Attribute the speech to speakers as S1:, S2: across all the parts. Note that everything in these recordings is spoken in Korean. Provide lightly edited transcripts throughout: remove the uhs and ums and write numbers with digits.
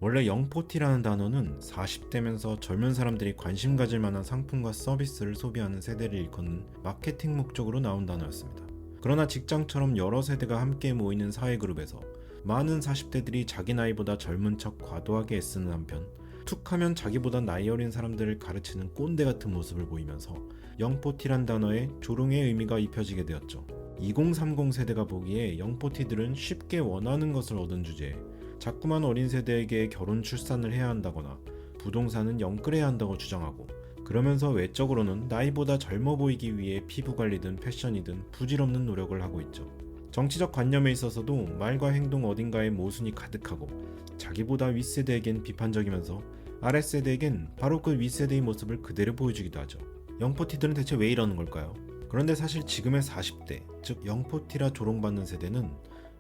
S1: 원래 영포티라는 단어는 40대면서 젊은 사람들이 관심 가질 만한 상품과 서비스를 소비하는 세대를 일컫는 마케팅 목적으로 나온 단어였습니다. 그러나 직장처럼 여러 세대가 함께 모이는 사회그룹에서 많은 40대들이 자기 나이보다 젊은 척 과도하게 애쓰는 한편 툭하면 자기보다 나이 어린 사람들을 가르치는 꼰대 같은 모습을 보이면서 영포티란 단어에 조롱의 의미가 입혀지게 되었죠. 2030 세대가 보기에 영포티들은 쉽게 원하는 것을 얻은 주제에 자꾸만 어린 세대에게 결혼 출산을 해야 한다거나 부동산은 영끌해야 한다고 주장하고, 그러면서 외적으로는 나이보다 젊어 보이기 위해 피부 관리든 패션이든 부질없는 노력을 하고 있죠. 정치적 관념에 있어서도 말과 행동 어딘가에 모순이 가득하고 자기보다 윗세대에겐 비판적이면서 아랫세대에겐 바로 그 윗세대의 모습을 그대로 보여주기도 하죠. 영포티들은 대체 왜 이러는 걸까요? 그런데 사실 지금의 40대, 즉 영포티라 조롱받는 세대는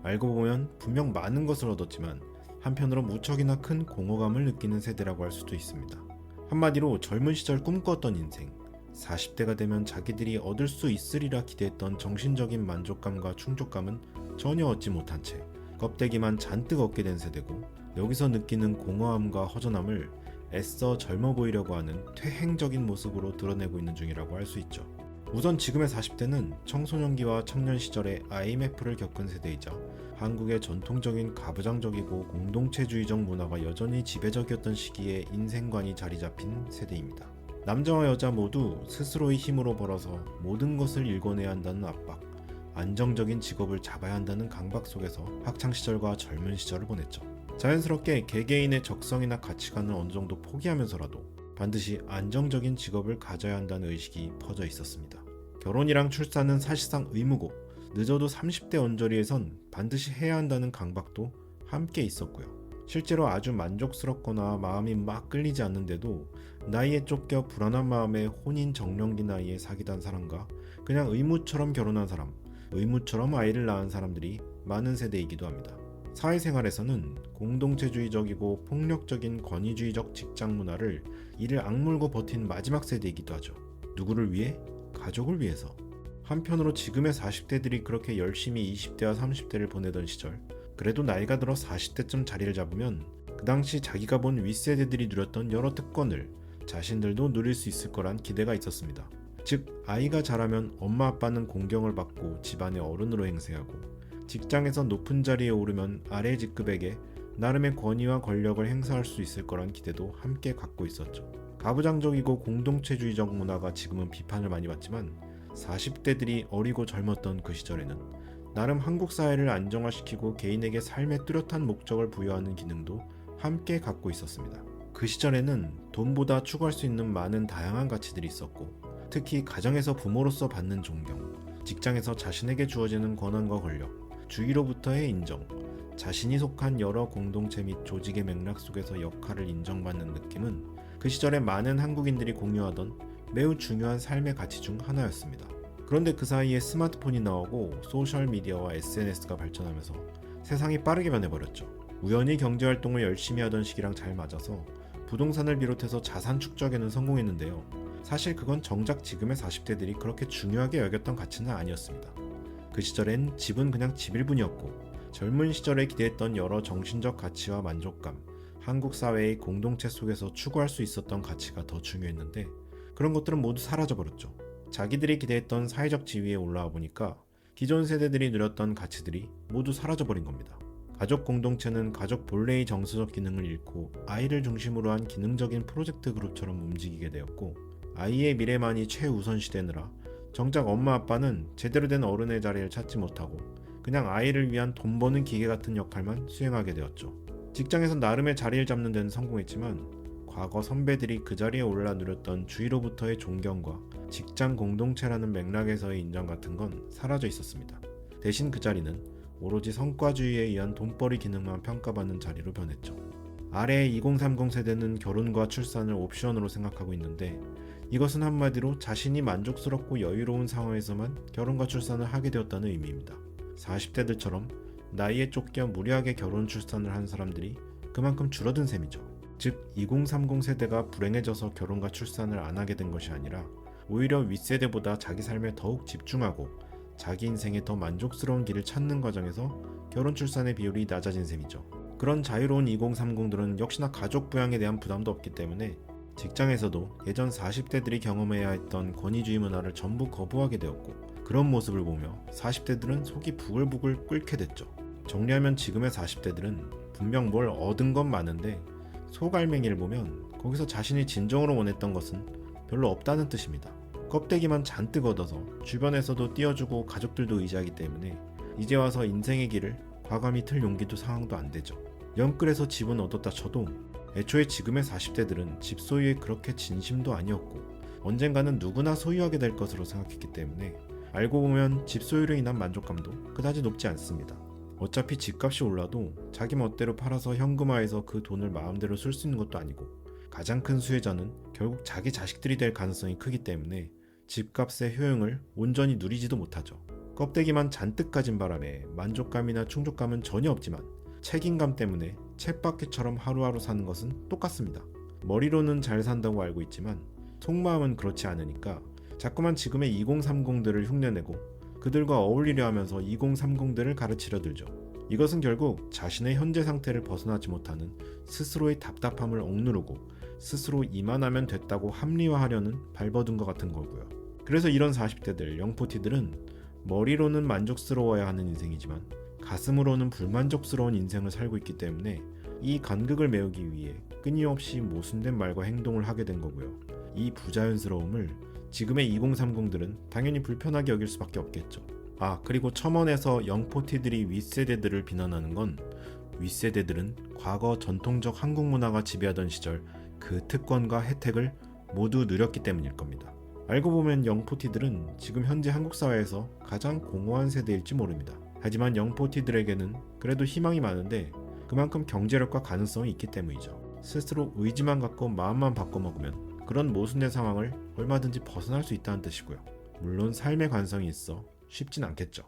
S1: 알고 보면 분명 많은 것을 얻었지만 한편으로 무척이나 큰 공허감을 느끼는 세대라고 할 수도 있습니다. 한마디로 젊은 시절 꿈꿨던 인생, 40대가 되면 자기들이 얻을 수 있으리라 기대했던 정신적인 만족감과 충족감은 전혀 얻지 못한 채 껍데기만 잔뜩 얻게 된 세대고, 여기서 느끼는 공허함과 허전함을 애써 젊어 보이려고 하는 퇴행적인 모습으로 드러내고 있는 중이라고 할 수 있죠. 우선 지금의 40대는 청소년기와 청년 시절에 IMF를 겪은 세대이자 한국의 전통적인 가부장적이고 공동체주의적 문화가 여전히 지배적이었던 시기에 인생관이 자리 잡힌 세대입니다. 남자와 여자 모두 스스로의 힘으로 벌어서 모든 것을 일궈내야 한다는 압박, 안정적인 직업을 잡아야 한다는 강박 속에서 학창시절과 젊은 시절을 보냈죠. 자연스럽게 개개인의 적성이나 가치관을 어느 정도 포기하면서라도 반드시 안정적인 직업을 가져야 한다는 의식이 퍼져 있었습니다. 결혼이랑 출산은 사실상 의무고 늦어도 30대 언저리에선 반드시 해야 한다는 강박도 함께 있었고요. 실제로 아주 만족스럽거나 마음이 막 끌리지 않는데도 나이에 쫓겨 불안한 마음에 혼인 정년기 나이에 사귀던 사람과 그냥 의무처럼 결혼한 사람, 의무처럼 아이를 낳은 사람들이 많은 세대이기도 합니다. 사회생활에서는 공동체주의적이고 폭력적인 권위주의적 직장 문화를 이를 악물고 버틴 마지막 세대이기도 하죠. 누구를 위해? 가족을 위해서. 한편으로 지금의 40대들이 그렇게 열심히 20대와 30대를 보내던 시절, 그래도 나이가 들어 40대쯤 자리를 잡으면 그 당시 자기가 본 윗세대들이 누렸던 여러 특권을 자신들도 누릴 수 있을 거란 기대가 있었습니다. 즉, 아이가 자라면 엄마 아빠는 공경을 받고 집안의 어른으로 행세하고, 직장에서 높은 자리에 오르면 아래 직급에게 나름의 권위와 권력을 행사할 수 있을 거란 기대도 함께 갖고 있었죠. 가부장적이고 공동체주의적 문화가 지금은 비판을 많이 받지만 40대들이 어리고 젊었던 그 시절에는 나름 한국 사회를 안정화시키고 개인에게 삶의 뚜렷한 목적을 부여하는 기능도 함께 갖고 있었습니다. 그 시절에는 돈보다 추구할 수 있는 많은 다양한 가치들이 있었고, 특히 가정에서 부모로서 받는 존경, 직장에서 자신에게 주어지는 권한과 권력, 주위로부터의 인정, 자신이 속한 여러 공동체 및 조직의 맥락 속에서 역할을 인정받는 느낌은 그 시절에 많은 한국인들이 공유하던 매우 중요한 삶의 가치 중 하나였습니다. 그런데 그 사이에 스마트폰이 나오고 소셜미디어와 SNS가 발전하면서 세상이 빠르게 변해버렸죠. 우연히 경제활동을 열심히 하던 시기랑 잘 맞아서 부동산을 비롯해서 자산 축적에는 성공했는데요. 사실 그건 정작 지금의 40대들이 그렇게 중요하게 여겼던 가치는 아니었습니다. 그 시절엔 집은 그냥 집일 뿐이었고, 젊은 시절에 기대했던 여러 정신적 가치와 만족감, 한국 사회의 공동체 속에서 추구할 수 있었던 가치가 더 중요했는데 그런 것들은 모두 사라져버렸죠. 자기들이 기대했던 사회적 지위에 올라와 보니까 기존 세대들이 누렸던 가치들이 모두 사라져버린 겁니다. 가족 공동체는 가족 본래의 정서적 기능을 잃고 아이를 중심으로 한 기능적인 프로젝트 그룹처럼 움직이게 되었고, 아이의 미래만이 최우선시되느라 정작 엄마 아빠는 제대로 된 어른의 자리를 찾지 못하고 그냥 아이를 위한 돈 버는 기계 같은 역할만 수행하게 되었죠. 직장에서 나름의 자리를 잡는 데는 성공했지만 과거 선배들이 그 자리에 올라 누렸던 주위로부터의 존경과 직장 공동체라는 맥락에서의 인정 같은 건 사라져 있었습니다. 대신 그 자리는 오로지 성과주의에 의한 돈벌이 기능만 평가받는 자리로 변했죠. 아래의 2030 세대는 결혼과 출산을 옵션으로 생각하고 있는데, 이것은 한마디로 자신이 만족스럽고 여유로운 상황에서만 결혼과 출산을 하게 되었다는 의미입니다. 40대들처럼 나이에 쫓겨 무리하게 결혼 출산을 한 사람들이 그만큼 줄어든 셈이죠. 즉 2030 세대가 불행해져서 결혼과 출산을 안 하게 된 것이 아니라 오히려 윗세대보다 자기 삶에 더욱 집중하고 자기 인생에 더 만족스러운 길을 찾는 과정에서 결혼 출산의 비율이 낮아진 셈이죠. 그런 자유로운 2030들은 역시나 가족 부양에 대한 부담도 없기 때문에 직장에서도 예전 40대들이 경험해야 했던 권위주의 문화를 전부 거부하게 되었고, 그런 모습을 보며 40대들은 속이 부글부글 끓게 됐죠. 정리하면 지금의 40대들은 분명 뭘 얻은 건 많은데 속알맹이를 보면 거기서 자신이 진정으로 원했던 것은 별로 없다는 뜻입니다. 껍데기만 잔뜩 얻어서 주변에서도 띄워주고 가족들도 의지하기 때문에 이제 와서 인생의 길을 과감히 틀 용기도 상황도 안 되죠. 영끌에서 집은 얻었다 쳐도 애초에 지금의 40대들은 집 소유에 그렇게 진심도 아니었고 언젠가는 누구나 소유하게 될 것으로 생각했기 때문에 알고 보면 집 소유로 인한 만족감도 그다지 높지 않습니다. 어차피 집값이 올라도 자기 멋대로 팔아서 현금화해서 그 돈을 마음대로 쓸 수 있는 것도 아니고 가장 큰 수혜자는 결국 자기 자식들이 될 가능성이 크기 때문에 집값의 효용을 온전히 누리지도 못하죠. 껍데기만 잔뜩 가진 바람에 만족감이나 충족감은 전혀 없지만 책임감 때문에 쳇바퀴처럼 하루하루 사는 것은 똑같습니다. 머리로는 잘 산다고 알고 있지만 속마음은 그렇지 않으니까 자꾸만 지금의 2030들을 흉내내고 그들과 어울리려 하면서 2030들을 가르치려 들죠. 이것은 결국 자신의 현재 상태를 벗어나지 못하는 스스로의 답답함을 억누르고 스스로 이만하면 됐다고 합리화하려는 발버둥 것 같은 거고요. 그래서 이런 40대들, 영포티들은 머리로는 만족스러워야 하는 인생이지만 가슴으로는 불만족스러운 인생을 살고 있기 때문에 이 간극을 메우기 위해 끊임없이 모순된 말과 행동을 하게 된 거고요. 이 부자연스러움을 지금의 2030들은 당연히 불편하게 여길 수밖에 없겠죠. 그리고 첨언에서 영포티들이 윗세대들을 비난하는 건 윗세대들은 과거 전통적 한국 문화가 지배하던 시절 그 특권과 혜택을 모두 누렸기 때문일 겁니다. 알고 보면 영포티들은 지금 현재 한국 사회에서 가장 공허한 세대일지 모릅니다. 하지만 영포티들에게는 그래도 희망이 많은데 그만큼 경제력과 가능성이 있기 때문이죠. 스스로 의지만 갖고 마음만 바꿔먹으면 그런 모순된 상황을 얼마든지 벗어날 수 있다는 뜻이고요. 물론 삶의 관성이 있어 쉽진 않겠죠.